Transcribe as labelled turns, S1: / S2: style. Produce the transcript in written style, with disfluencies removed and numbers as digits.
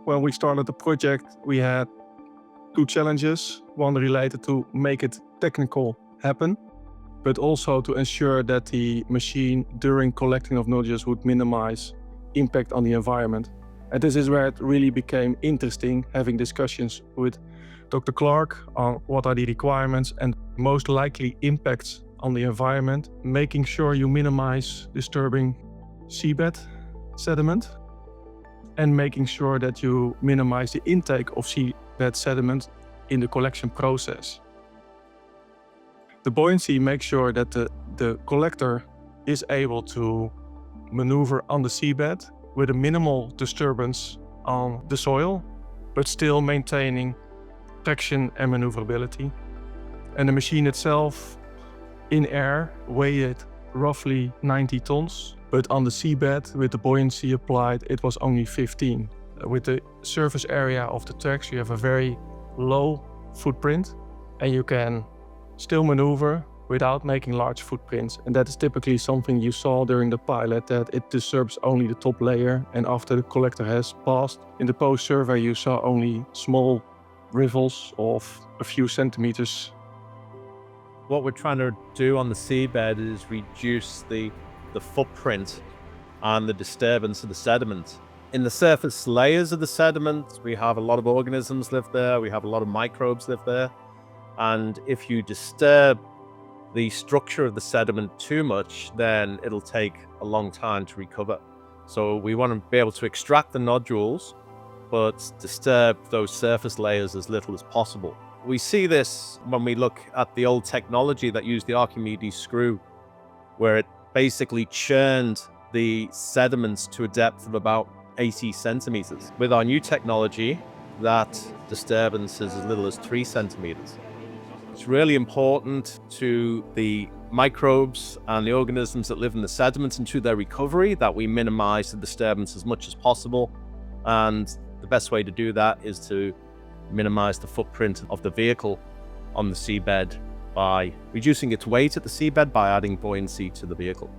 S1: When we started the project, we had two challenges. One related to make it technical happen, but also to ensure that the machine during collecting of nodules would minimize impact on the environment. And this is where it really became interesting, having discussions with Dr. Clark on what are the requirements and most likely impacts on the environment, making sure you minimize disturbing seabed sediment, and making sure that you minimize the intake of seabed sediment in the collection process. The buoyancy makes sure that the collector is able to maneuver on the seabed with a minimal disturbance on the soil, but still maintaining traction and maneuverability. And the machine itself, in air, weighed roughly 90 tons, but on the seabed, with the buoyancy applied, it was only 15. With the surface area of the tracks, you have a very low footprint, and you can still maneuver without making large footprints. And that is typically something you saw during the pilot, that it disturbs only the top layer, and after the collector has passed, in the post-survey you saw only small riffles of a few centimeters.
S2: What we're trying to do on the seabed is reduce the footprint and the disturbance of the sediment. In the surface layers of the sediment, we have a lot of organisms live there, we have a lot of microbes live there. And if you disturb the structure of the sediment too much, then it'll take a long time to recover. So we want to be able to extract the nodules, but disturb those surface layers as little as possible. We see this when we look at the old technology that used the Archimedes screw, where it basically churned the sediments to a depth of about 80 centimeters. With our new technology, that disturbance is as little as 3 centimeters. It's really important to the microbes and the organisms that live in the sediments and to their recovery that we minimize the disturbance as much as possible. And the best way to do that is to minimize the footprint of the vehicle on the seabed by reducing its weight at the seabed by adding buoyancy to the vehicle.